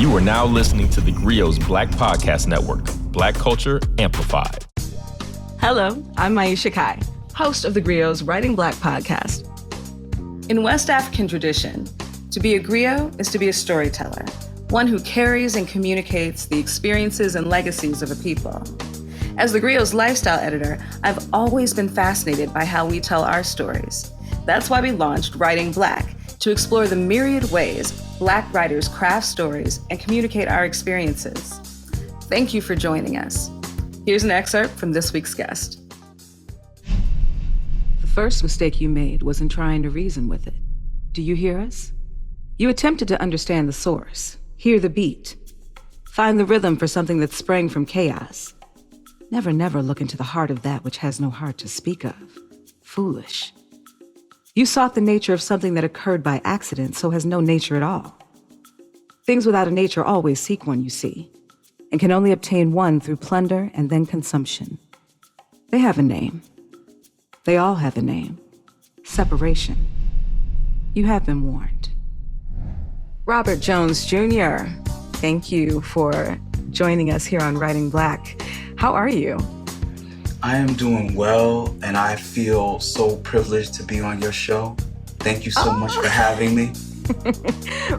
You are now listening to theGrio's Black Podcast Network, Black Culture Amplified. Hello, I'm Maisha Kai, host of theGrio's Writing Black podcast. In West African tradition, to be a griot is to be a storyteller, one who carries and communicates the experiences and legacies of a people. As theGrio's lifestyle editor, I've always been fascinated by how we tell our stories. That's why we launched Writing Black, to explore the myriad ways Black writers craft stories and communicate our experiences. Thank you for joining us. Here's an excerpt from this week's guest. The first mistake you made was in trying to reason with it. Do you hear us? You attempted to understand the source, hear the beat, find the rhythm for something that sprang from chaos. Never look into the heart of that which has no heart to speak of. Foolish. You sought the nature of something that occurred by accident, so has no nature at all. Things without a nature always seek one, you see, and can only obtain one through plunder and then consumption. They have a name. They all have a name. Separation. You have been warned. Robert Jones Jr., thank you for joining us here on Writing Black. How are you? I am doing well, and I feel so privileged to be on your show. Thank you so much for having me.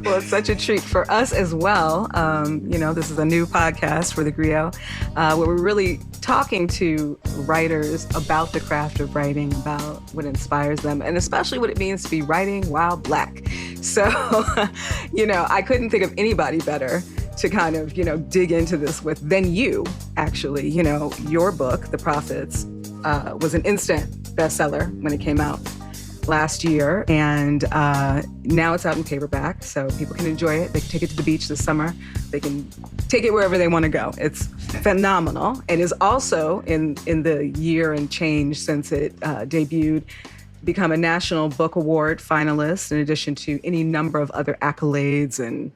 Well, it's such a treat for us as well. This is a new podcast for theGrio, where we're really talking to writers about the craft of writing, about what inspires them, and especially what it means to be writing while Black. So, I couldn't think of anybody better to kind of, dig into this with than you, actually. Your book, The Prophets, was an instant bestseller when it came out last year, and now it's out in paperback, so people can enjoy it. They can take it to the beach this summer. They can take it wherever they want to go. It's phenomenal, and is also, in the year and change since it debuted, become a National Book Award finalist, in addition to any number of other accolades and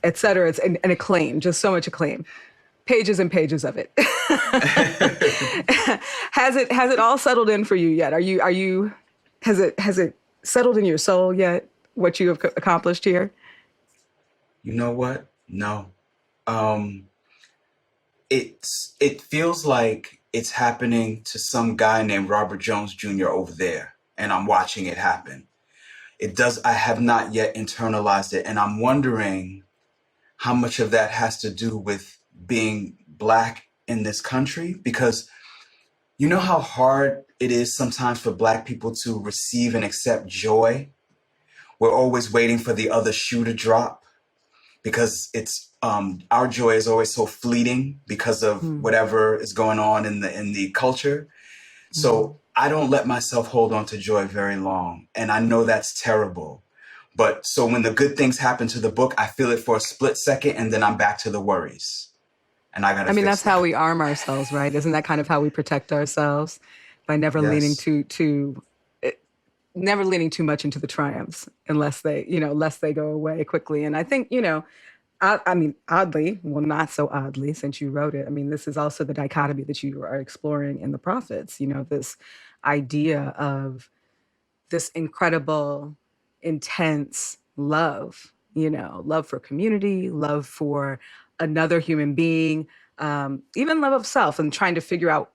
et cetera. It's an acclaim, just so much acclaim. Pages and pages of it. Has it all settled in for you yet? Has it settled in your soul yet, what you have accomplished here? You know what? No. It feels like it's happening to some guy named Robert Jones Jr. over there, and I'm watching it happen. I have not yet internalized it, and I'm wondering how much of that has to do with being Black in this country, because you know how hard it is sometimes for Black people to receive and accept joy? We're always waiting for the other shoe to drop, because it's our joy is always so fleeting because of whatever is going on in the culture. So I don't let myself hold on to joy very long, and I know that's terrible. But so when the good things happen to the book, I feel it for a split second, and then I'm back to the worries. And that's how we arm ourselves, right? Isn't that kind of how we protect ourselves? By never leaning never leaning too much into the triumphs, unless they go away quickly. And I think, oddly, well, not so oddly, since you wrote it, this is also the dichotomy that you are exploring in The Prophets, this idea of this incredible, intense love, love for community, love for another human being, even love of self, and trying to figure out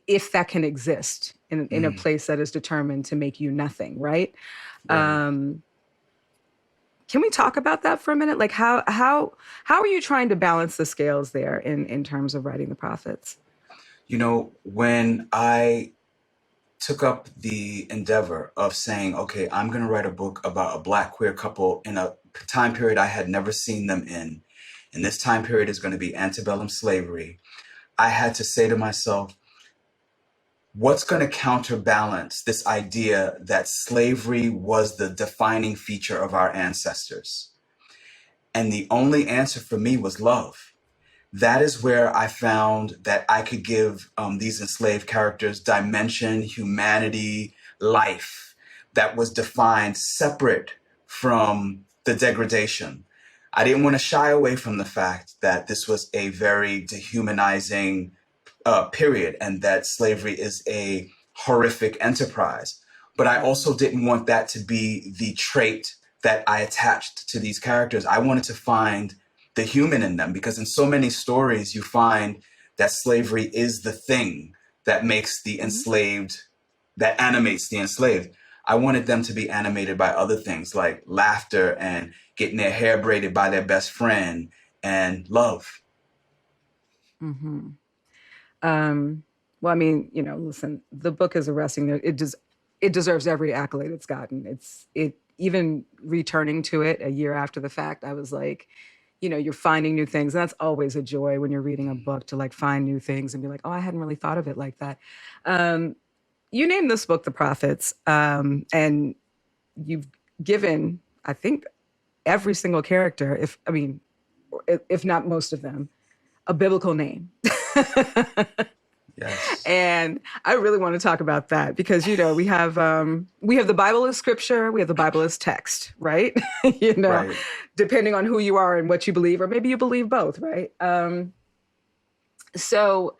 if that can exist in a place that is determined to make you nothing, right? Can we talk about that for a minute? Like how are you trying to balance the scales there in terms of writing The Prophets? When I took up the endeavor of saying, okay, I'm going to write a book about a Black queer couple in a time period I had never seen them in, and this time period is going to be antebellum slavery, I had to say to myself, what's going to counterbalance this idea that slavery was the defining feature of our ancestors? And the only answer for me was love. That is where I found that I could give these enslaved characters dimension, humanity, life that was defined separate from the degradation. I didn't want to shy away from the fact that this was a very dehumanizing period, and that slavery is a horrific enterprise. But I also didn't want that to be the trait that I attached to these characters. I wanted to find the human in them, because in so many stories you find that slavery is the thing that makes the enslaved, that animates the enslaved. I wanted them to be animated by other things like laughter and getting their hair braided by their best friend and love. Mm-hmm. Well, I mean, listen, the book is arresting. It deserves every accolade it's gotten. Even returning to it a year after the fact, I was like, you're finding new things. And that's always a joy when you're reading a book, to like find new things and be like, oh, I hadn't really thought of it like that. You named this book The Prophets, and you've given, I think, every single character, if not most of them, a biblical name. Yes. And I really want to talk about that because, we have the Bible as scripture, we have the Bible as text, right? Right. Depending on who you are and what you believe, or maybe you believe both, right? So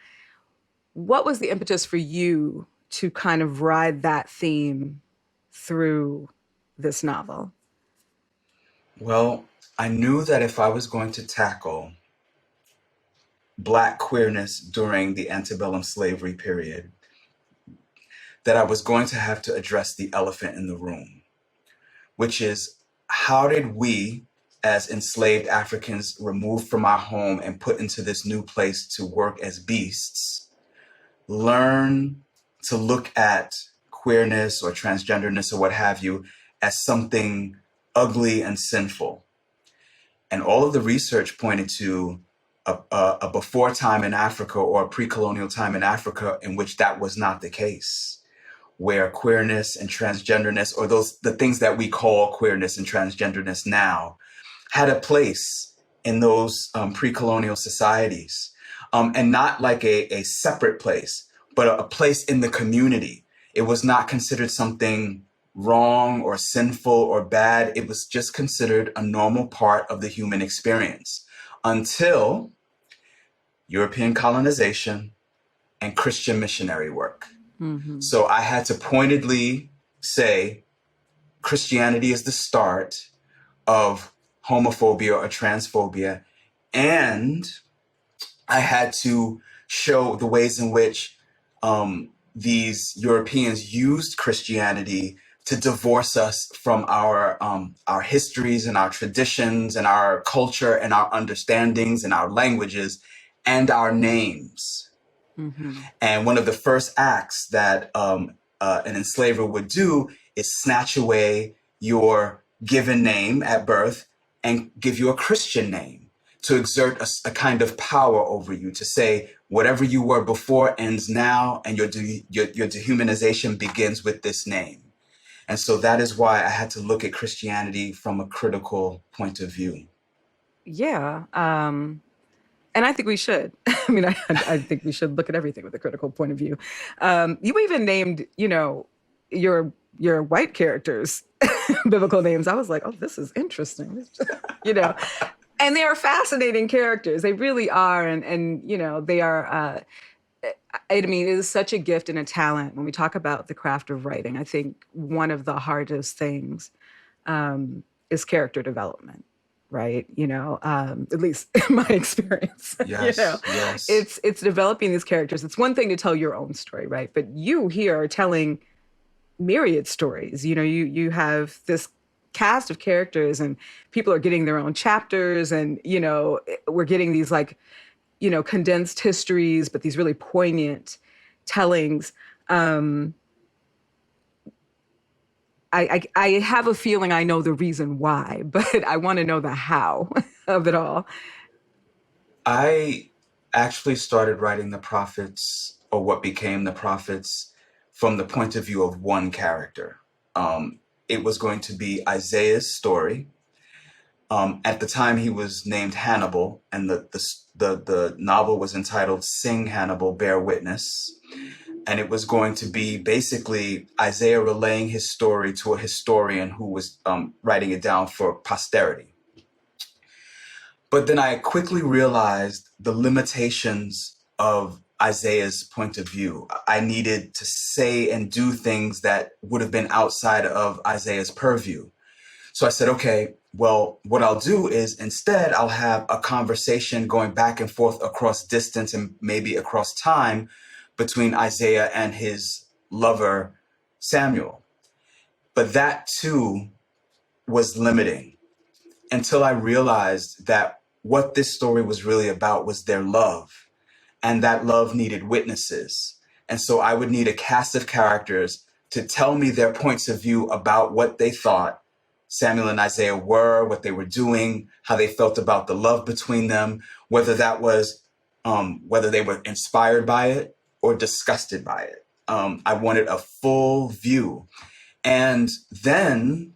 what was the impetus for you to kind of ride that theme through this novel? Well, I knew that if I was going to tackle Black queerness during the antebellum slavery period, that I was going to have to address the elephant in the room, which is, how did we as enslaved Africans removed from our home and put into this new place to work as beasts, learn to look at queerness or transgenderness or what have you as something ugly and sinful? And all of the research pointed to a before time in Africa, or a pre-colonial time in Africa, in which that was not the case, where queerness and transgenderness, or the things that we call queerness and transgenderness now, had a place in those pre-colonial societies, and not like a separate place, but a place in the community. It was not considered something wrong or sinful or bad. It was just considered a normal part of the human experience, until European colonization and Christian missionary work. Mm-hmm. So I had to pointedly say Christianity is the start of homophobia or transphobia. And I had to show the ways in which these Europeans used Christianity to divorce us from our histories and our traditions and our culture and our understandings and our languages and our names. Mm-hmm. And one of the first acts that an enslaver would do is snatch away your given name at birth and give you a Christian name, to exert a kind of power over you, to say whatever you were before ends now, and your dehumanization begins with this name. And so that is why I had to look at Christianity from a critical point of view. Yeah. And I think we should. I mean, I think we should look at everything with a critical point of view. You even named, your white characters biblical names. I was like, oh, this is interesting. And they are fascinating characters. They really are. And they are, I mean, it is such a gift and a talent when we talk about the craft of writing. I think one of the hardest things is character development. Right. At least in my experience, Yes, yes. It's developing these characters. It's one thing to tell your own story, right? But you here are telling myriad stories. You have this cast of characters, and people are getting their own chapters, and, we're getting these condensed histories, but these really poignant tellings. I have a feeling I know the reason why, but I want to know the how of it all. I actually started writing The Prophets, or what became The Prophets, from the point of view of one character. It was going to be Isaiah's story. At the time, he was named Hannibal, and the novel was entitled Sing Hannibal, Bear Witness. And it was going to be basically Isaiah relaying his story to a historian who was writing it down for posterity. But then I quickly realized the limitations of Isaiah's point of view. I needed to say and do things that would have been outside of Isaiah's purview. So I said, okay, well, what I'll do is instead I'll have a conversation going back and forth across distance and maybe across time between Isaiah and his lover, Samuel. But that too was limiting until I realized that what this story was really about was their love, and that love needed witnesses. And so I would need a cast of characters to tell me their points of view about what they thought Samuel and Isaiah were, what they were doing, how they felt about the love between them, whether that was, whether they were inspired by it or disgusted by it. I wanted a full view. And then,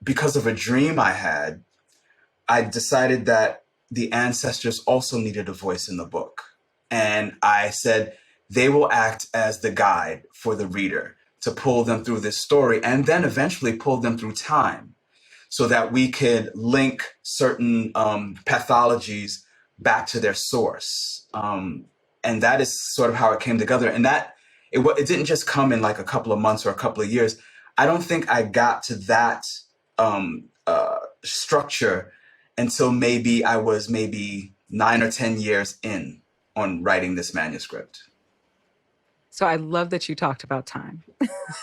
because of a dream I had, I decided that the ancestors also needed a voice in the book. And I said, they will act as the guide for the reader to pull them through this story and then eventually pull them through time so that we could link certain pathologies back to their source. And that is sort of how it came together. And that it didn't just come in like a couple of months or a couple of years. I don't think I got to that structure until maybe I was 9 or 10 years in on writing this manuscript. So I love that you talked about time.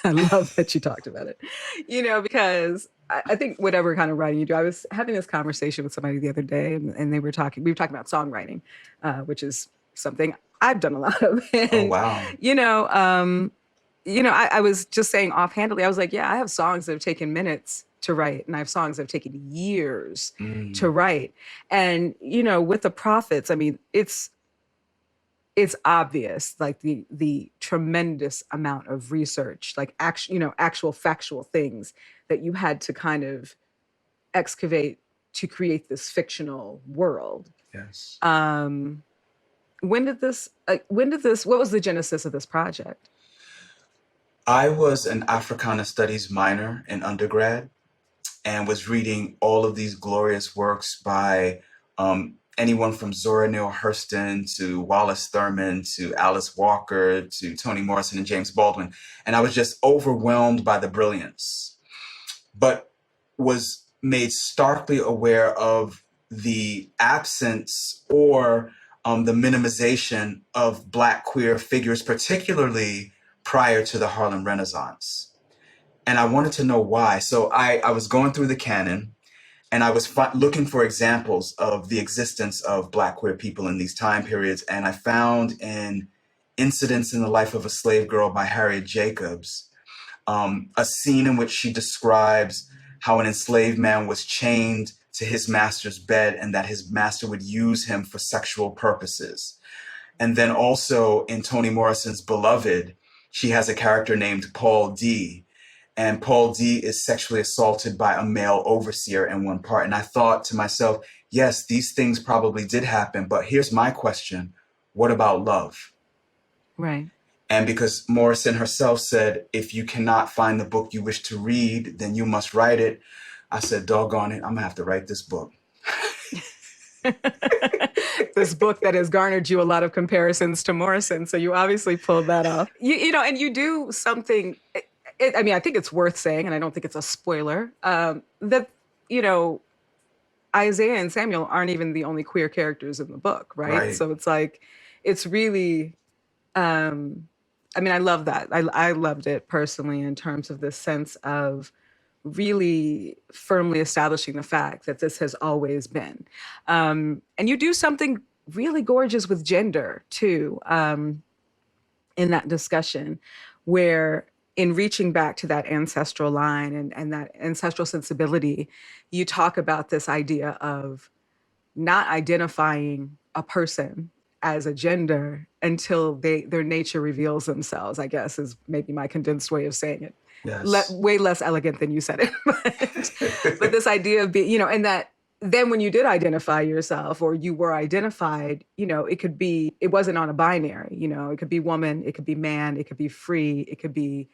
I love that you talked about it, because I think whatever kind of writing you do, I was having this conversation with somebody the other day and we were talking about songwriting, which is something I've done a lot of. And, Oh, wow. I was just saying offhandedly, I was like, yeah, I have songs that have taken minutes to write, and I have songs that have taken years to write. And, with the prophets, I mean, it's obvious, like the tremendous amount of research, like actual factual things that you had to kind of excavate to create this fictional world. Yes. What was the genesis of this project? I was an Africana Studies minor in undergrad and was reading all of these glorious works by anyone from Zora Neale Hurston to Wallace Thurman to Alice Walker to Toni Morrison and James Baldwin. And I was just overwhelmed by the brilliance, but was made starkly aware of the absence or the minimization of Black queer figures, particularly prior to the Harlem Renaissance. And I wanted to know why. So I was going through the canon, and I was looking for examples of the existence of Black queer people in these time periods. And I found in Incidents in the Life of a Slave Girl by Harriet Jacobs, a scene in which she describes how an enslaved man was chained to his master's bed and that his master would use him for sexual purposes. And then also in Toni Morrison's Beloved, she has a character named Paul D. And Paul D is sexually assaulted by a male overseer in one part. And I thought to myself, yes, these things probably did happen. But here's my question. What about love? Right. And because Morrison herself said, if you cannot find the book you wish to read, then you must write it. I said, doggone it, I'm going to have to write this book. This book that has garnered you a lot of comparisons to Morrison. So you obviously pulled that off. And you do something... I think it's worth saying, and I don't think it's a spoiler, that, Isaiah and Samuel aren't even the only queer characters in the book, right? So it's like, it's really, I love that. I loved it personally in terms of this sense of really firmly establishing the fact that this has always been. And you do something really gorgeous with gender, too, in that discussion, where in reaching back to that ancestral line and that ancestral sensibility, you talk about this idea of not identifying a person as a gender until their nature reveals themselves, I guess, is maybe my condensed way of saying it. Yes. Way less elegant than you said it. But this idea of being, and that then when you did identify yourself or you were identified, it wasn't on a binary, it could be woman, it could be man, it could be free, it could be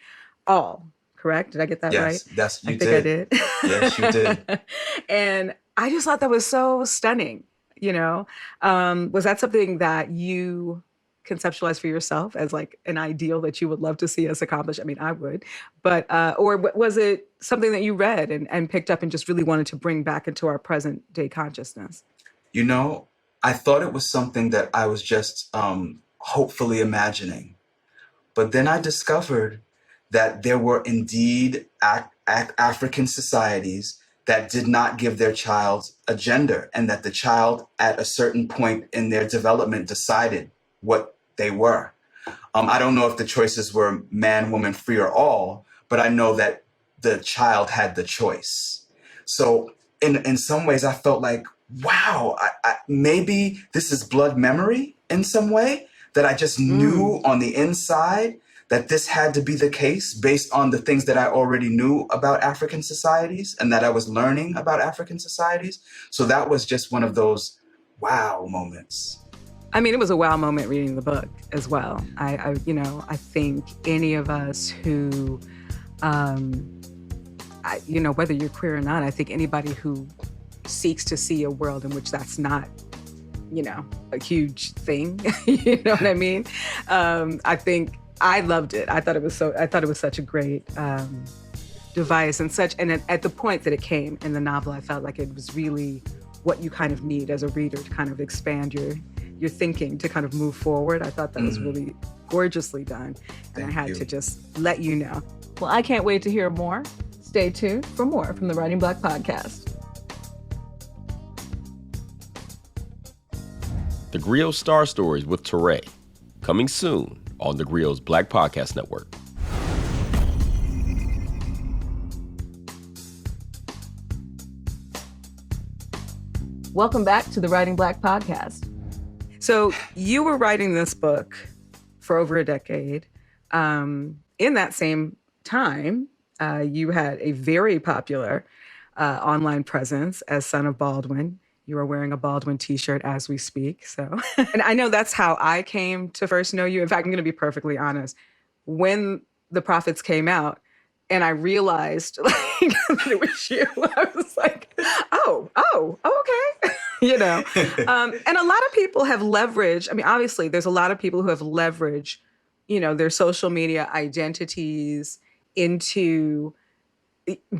all, correct? Did I get that right? Yes, I did. Yes, you did. And I just thought that was so stunning, Was that something that you conceptualize for yourself as like an ideal that you would love to see us accomplish? I mean, I would, but, or was it something that you read and picked up and just really wanted to bring back into our present day consciousness? You know, I thought it was something that I was just hopefully imagining. But then I discovered that there were indeed African societies that did not give their child a gender, and that the child at a certain point in their development decided what they were. I don't know if the choices were man, woman, free, or all, but I know that the child had the choice. So in some ways, I felt like, wow, maybe this is blood memory in some way, that I just knew on the inside that this had to be the case based on the things that I already knew about African societies and that I was learning about African societies. So that was just one of those wow moments. I mean, it was a wow moment reading the book as well. I think any of us who, whether you're queer or not, I think anybody who seeks to see a world in which that's not, a huge thing, you know what I mean? I think I loved it. I thought it was such a great device and at the point that it came in the novel, I felt like it was really what you kind of need as a reader to kind of expand your thinking, to kind of move forward. I thought that was really gorgeously done. And I had to just let you know. Well, I can't wait to hear more. Stay tuned for more from the Writing Black podcast. theGrio Star Stories with Teray, coming soon on theGrio's Black Podcast Network. Welcome back to the Writing Black podcast. So you were writing this book for over a decade. In that same time, you had a very popular online presence as Son of Baldwin. You are wearing a Baldwin t-shirt as we speak. So, and I know that's how I came to first know you. In fact, I'm going to be perfectly honest. When The Prophets came out and I realized like it was you, I was like, oh, okay. And a lot of people have leveraged. I mean, obviously there's a lot of people who have leveraged, their social media identities into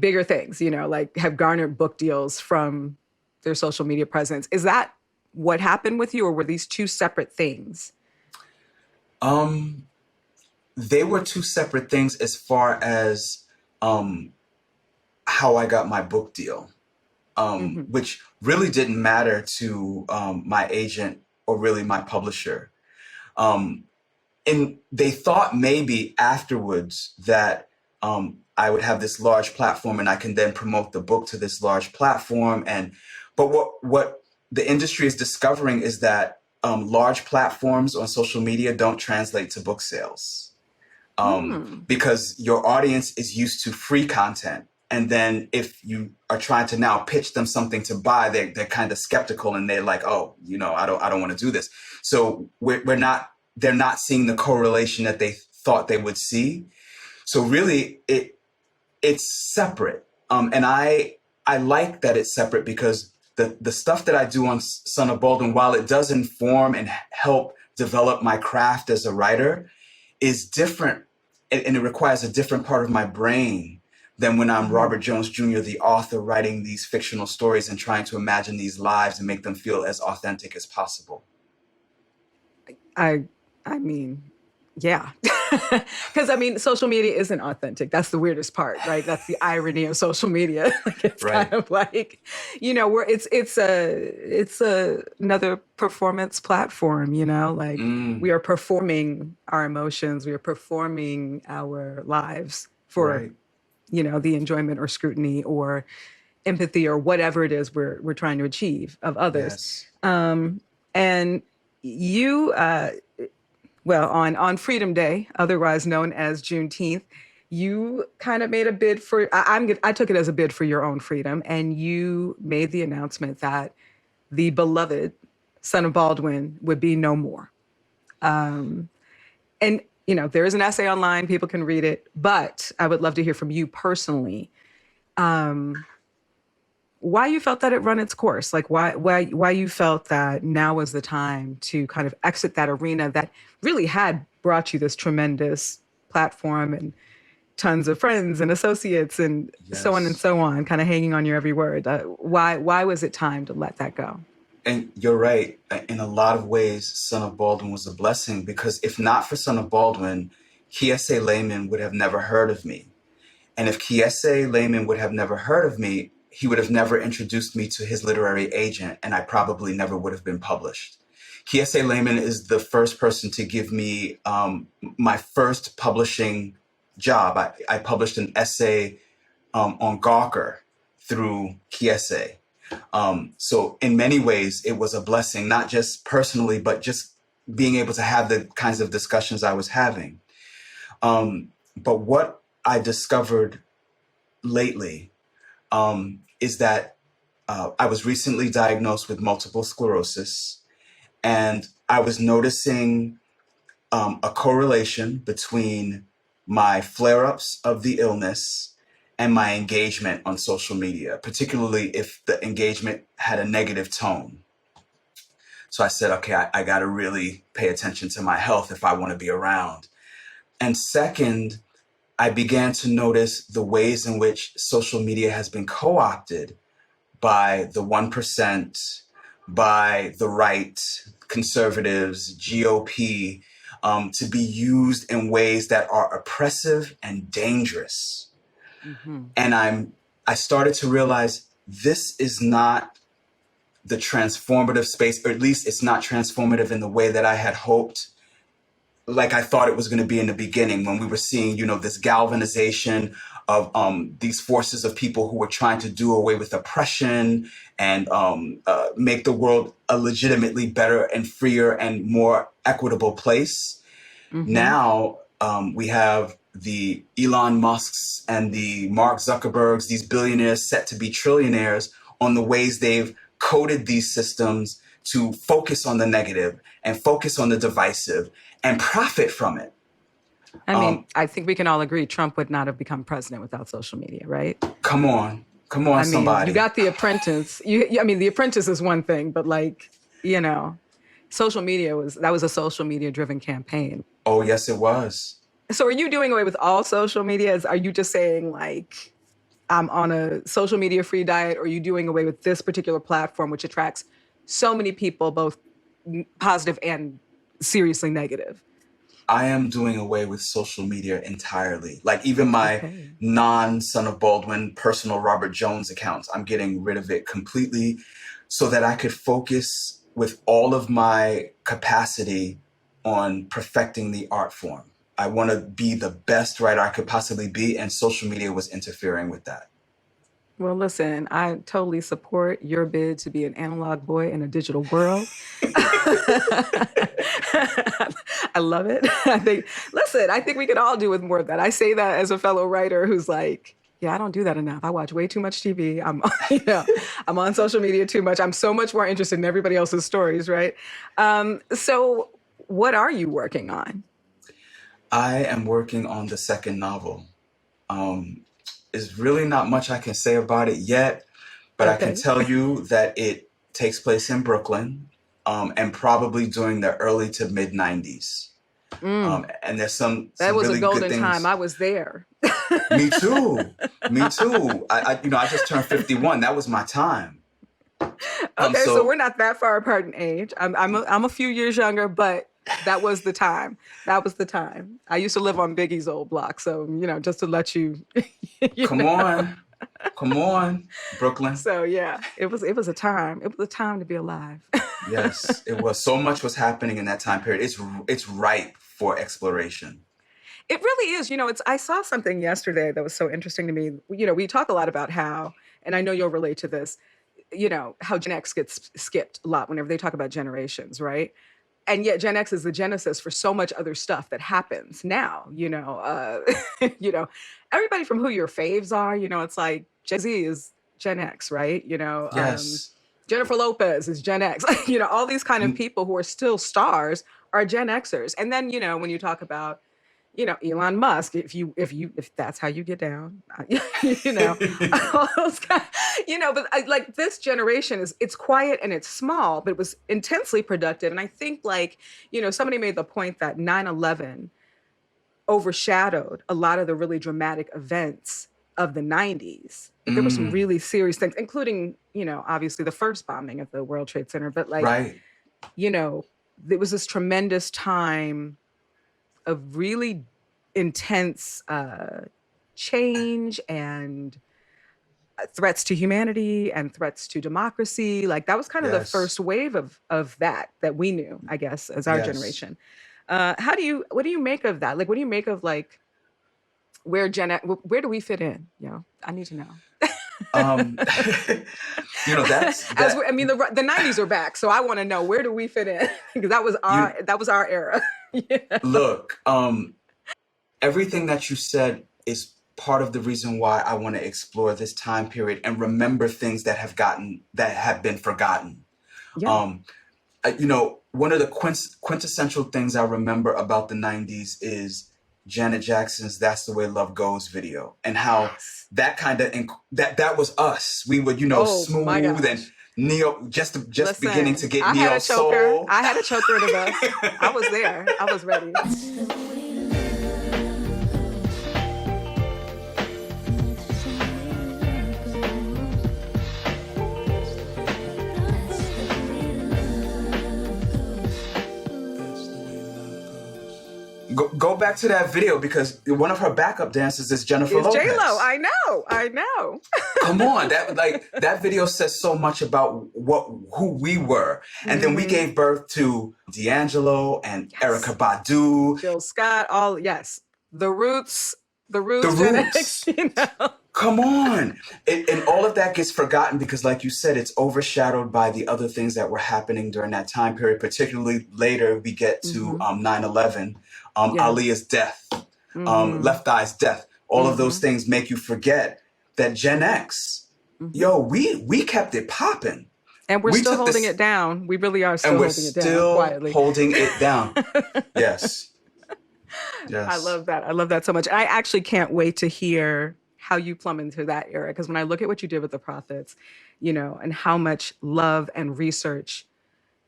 bigger things, like have garnered book deals from their social media presence. Is that what happened with you, or were these two separate things? They were two separate things as far as how I got my book deal, which really didn't matter to my agent or really my publisher. And they thought maybe afterwards that I would have this large platform and I can then promote the book to this large platform. But what the industry is discovering is that large platforms on social media don't translate to book sales because your audience is used to free content. And then if you are trying to now pitch them something to buy, they're kind of skeptical and they're like, oh, I don't want to do this. So they're not seeing the correlation that they thought they would see. So really it's separate. And I like that it's separate because the stuff that I do on Son of Baldwin, while it does inform and help develop my craft as a writer, is different. And it requires a different part of my brain than when I'm Robert Jones Jr., the author, writing these fictional stories and trying to imagine these lives and make them feel as authentic as possible. I mean, yeah. Because social media isn't authentic. That's the weirdest part, right? That's the irony of social media. It's kind of like, it's another performance platform, we are performing our emotions. We are performing our lives for, the enjoyment or scrutiny or empathy or whatever it is we're trying to achieve of others. Yes. And you, on Freedom Day, otherwise known as Juneteenth, you kind of made a bid for, I took it as a bid for your own freedom, and you made the announcement that the beloved Son of Baldwin would be no more. And, there is an essay online, people can read it, but I would love to hear from you personally. why you felt that it run its course, like why you felt that now was the time to kind of exit that arena that really had brought you this tremendous platform and tons of friends and associates and so on and Yes. so on, kind of hanging on your every word. Why was it time to let that go? And you're right. In a lot of ways, Son of Baldwin was a blessing because if not for Son of Baldwin, Kiese Layman would have never heard of me. And if Kiese Layman would have never heard of me, he would have never introduced me to his literary agent, and I probably never would have been published. Kiese Layman is the first person to give me my first publishing job. I published an essay on Gawker through Kiese. So in many ways, it was a blessing, not just personally, but just being able to have the kinds of discussions I was having. But what I discovered lately is that I was recently diagnosed with multiple sclerosis, and I was noticing a correlation between my flare-ups of the illness and my engagement on social media, particularly if the engagement had a negative tone. So I said, okay, I got to really pay attention to my health if I want to be around. And second, I began to notice the ways in which social media has been co-opted by the 1%, by the right, conservatives, GOP, to be used in ways that are oppressive and dangerous. Mm-hmm. And I started to realize this is not the transformative space, or at least it's not transformative in the way that I had hoped, like I thought it was going to be in the beginning, when we were seeing, this galvanization of these forces of people who were trying to do away with oppression and make the world a legitimately better and freer and more equitable place. Mm-hmm. Now we have the Elon Musks and the Mark Zuckerbergs, these billionaires set to be trillionaires, on the ways they've coded these systems to focus on the negative and focus on the divisive and profit from it. I mean, I think we can all agree Trump would not have become president without social media, right? Come on, I mean, somebody. you got The Apprentice. I mean, The Apprentice is one thing, but social media was a social media driven campaign. Oh, yes, it was. So are you doing away with all social media? Are you just saying like, I'm on a social media free diet, or are you doing away with this particular platform, which attracts so many people, both positive and seriously negative? I am doing away with social media entirely. Like even my non-Son of Baldwin personal Robert Jones accounts, I'm getting rid of it completely so that I could focus with all of my capacity on perfecting the art form. I want to be the best writer I could possibly be, and social media was interfering with that. Well, listen, I totally support your bid to be an analog boy in a digital world. I love it. I think we could all do with more of that. I say that as a fellow writer who's like, yeah, I don't do that enough. I watch way too much TV. I'm on social media too much. I'm so much more interested in everybody else's stories, right? So what are you working on? I am working on the second novel. There's really not much I can say about it yet, but I can tell you that it takes place in Brooklyn, and probably during the early to mid 90s. And there's some that was really a golden good things. time. I was there. Me too. I just turned 51. That was my time. So we're not that far apart in age. I'm a few years younger, but that was the time. I used to live on Biggie's old block, so just to let you. Come on, Brooklyn. So yeah, it was a time. It was a time to be alive. Yes, it was. So much was happening in that time period. It's ripe for exploration. It really is. I saw something yesterday that was so interesting to me. We talk a lot about how, and I know you'll relate to this, how Gen X gets skipped a lot whenever they talk about generations, right? And yet Gen X is the genesis for so much other stuff that happens now, everybody from who your faves are, it's like Jay-Z is Gen X, right? Yes. Jennifer Lopez is Gen X, all these kind of people who are still stars are Gen Xers. And then, when you talk about, Elon Musk, if that's how you get down, you know, all those guys, but like this generation it's quiet and it's small, but it was intensely productive. And I think like, somebody made the point that 9/11 overshadowed a lot of the really dramatic events of the 90s. There were some really serious things, including, obviously the first bombing of the World Trade Center, but like, Right. There was this tremendous time of really intense change and threats to humanity and threats to democracy. Like that was kind of the Yes. first wave of that we knew, I guess, as our Yes. generation. What do you make of that? Like, what do you make of like where where do we fit in? I need to know. That's that. The 90s are back, so I want to know, where do we fit in? Because that was our era. Yeah. Look, everything that you said is part of the reason why I want to explore this time period and remember things that have been forgotten. Yeah. One of the quintessential things I remember about the 90s is Janet Jackson's "That's the Way Love Goes" video, and how that kind of that was us. We would, smooth and neo, just Listen, beginning to get I neo had a choker. soul. I had a choker in the bus. I was there. I was ready. Go back to that video, because one of her backup dancers is Jennifer It's Lopez. J-Lo. I know. Come on, that video says so much about who we were, and then we gave birth to D'Angelo and Erykah Badu, Jill Scott. The Roots. The Gen Roots. X, Come on, and all of that gets forgotten because, like you said, it's overshadowed by the other things that were happening during that time period. Particularly later, we get to 9/11, Aaliyah's death, Left Eye's death. All of those things make you forget that Gen X, we kept it popping. And we're still holding it down. We really are still holding it down quietly. Holding it down. Yes. Yes. I love that. I love that so much. I actually can't wait to hear how you plumb into that era. Because when I look at what you did with the Prophets, and how much love and research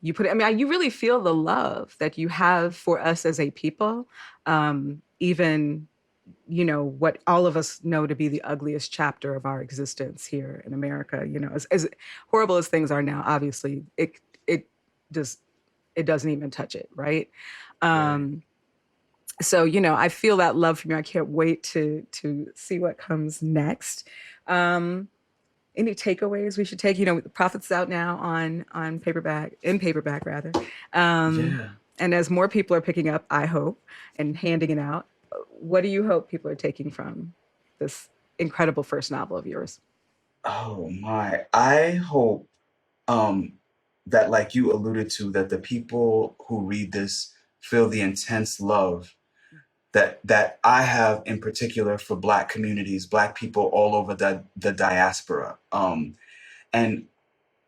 you put, you really feel the love that you have for us as a people. Even, what all of us know to be the ugliest chapter of our existence here in America, as horrible as things are now, obviously it doesn't even touch it. Right. Right. So, I feel that love from you. I can't wait to see what comes next. Any takeaways we should take? The Prophet's out now in paperback rather. Yeah. And as more people are picking up, I hope, and handing it out, what do you hope people are taking from this incredible first novel of yours? Oh my! I hope that, like you alluded to, that the people who read this feel the intense love that I have, in particular, for Black communities, Black people all over the diaspora, and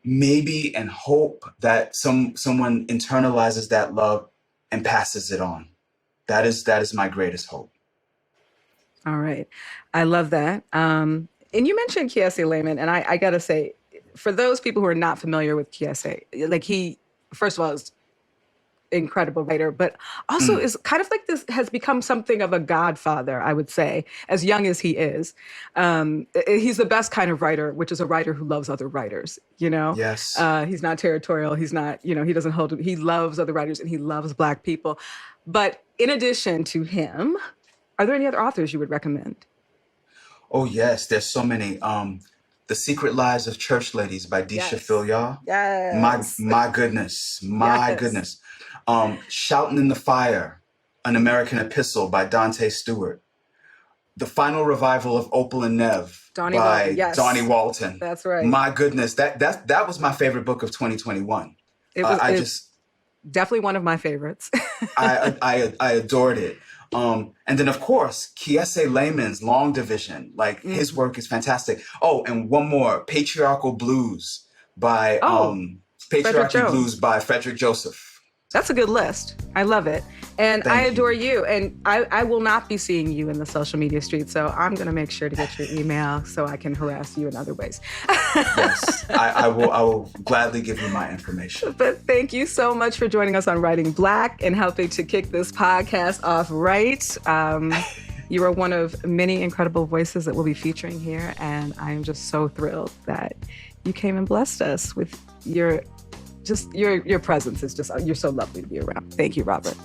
maybe and hope that someone internalizes that love and passes it on. That is my greatest hope. All right, I love that. And you mentioned Kiese Layman, and I gotta say, for those people who are not familiar with Kiese, like he, first of all, is incredible writer, but also is kind of like this, has become something of a godfather, I would say, as young as he is. He's the best kind of writer, which is a writer who loves other writers, Yes. He's not territorial. He's not, he loves other writers and he loves Black people. But in addition to him, are there any other authors you would recommend? Oh, yes. There's so many. The Secret Lives of Church Ladies by Disha Philyaw. Yes. My goodness. My goodness. Shouting in the Fire, An American Epistle by Dante Stewart. The Final Revival of Opal and Nev by Donnie Walton. That's right. My goodness. That was my favorite book of 2021. It's definitely one of my favorites. I adored it. And then, of course, Kiese Layman's Long Division. Like, his work is fantastic. Oh, and one more, Patriarchal Blues by Frederick Joseph. That's a good list. I love it. And Thank I adore you. you. And I will not be seeing you in the social media street. So I'm going to make sure to get your email so I can harass you in other ways. Yes, I will gladly give you my information. But thank you so much for joining us on Writing Black and helping to kick this podcast off right. You are one of many incredible voices that we'll be featuring here. And I am just so thrilled that you came and blessed us with your presence. Is just, you're so lovely to be around. Thank you, Robert.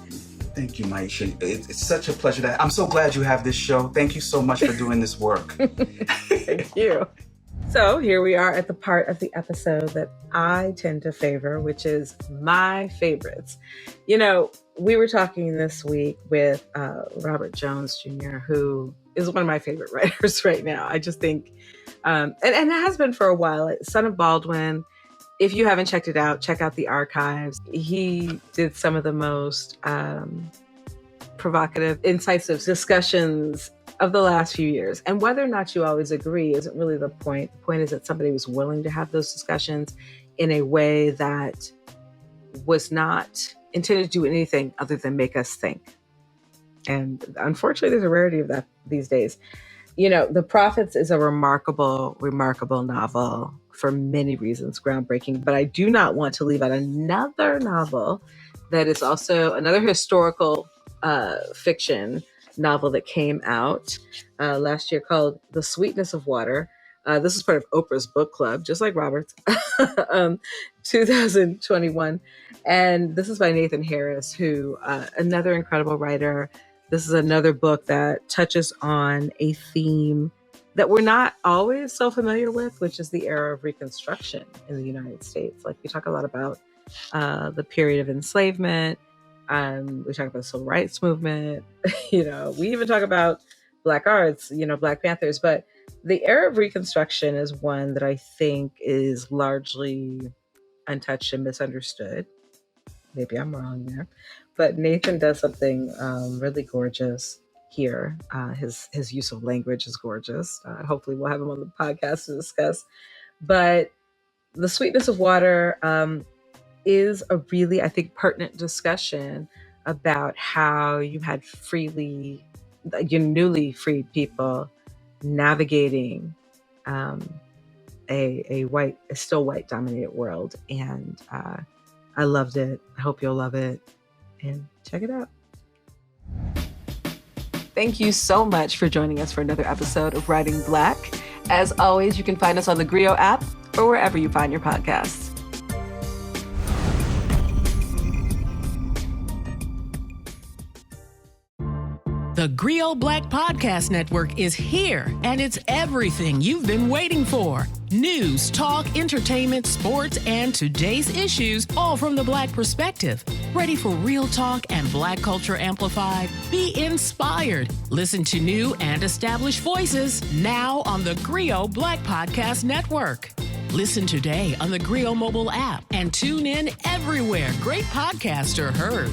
Thank you, Maisha. It's such a pleasure. I'm so glad you have this show. Thank you so much for doing this work. Thank you. So here we are at the part of the episode that I tend to favor, which is my favorites. You know, we were talking this week with Robert Jones Jr., who is one of my favorite writers right now. I just think, and it has been for a while, Son of Baldwin. If you haven't checked it out, check out the archives. He did some of the most provocative, incisive discussions of the last few years. And whether or not you always agree isn't really the point. The point is that somebody was willing to have those discussions in a way that was not intended to do anything other than make us think. And unfortunately, there's a rarity of that these days. You know, The Prophets is a remarkable, remarkable novel for many reasons, groundbreaking. But I do not want to leave out another novel that is also another historical fiction novel that came out last year called The Sweetness of Water. This is part of Oprah's book club, just like Robert's, 2021. And this is by Nathan Harris, who another incredible writer. This is another book that touches on a theme that we're not always so familiar with, which is the era of Reconstruction in the United States. Like, we talk a lot about the period of enslavement. We talk about the Civil Rights Movement. You know, we even talk about Black arts, you know, Black Panthers. But the era of Reconstruction is one that I think is largely untouched and misunderstood. Maybe I'm wrong there. But Nathan does something really gorgeous here. His use of language is gorgeous. Hopefully we'll have him on the podcast to discuss. But The Sweetness of Water is a really, I think, pertinent discussion about how you had newly freed people navigating a still white dominated world. And I loved it. I hope you'll love it. And check it out. Thank you so much for joining us for another episode of Writing Black. As always, you can find us on the LGBTQ app or wherever you find your podcasts. The LGBTQ Black Podcast Network is here, and it's everything you've been waiting for. News, talk, entertainment, sports, and today's issues, all from the Black perspective. Ready for real talk and Black culture amplified? Be inspired. Listen to new and established voices now on the LGBTQ Black Podcast Network. Listen today on the LGBTQ mobile app and tune in everywhere great podcasts are heard.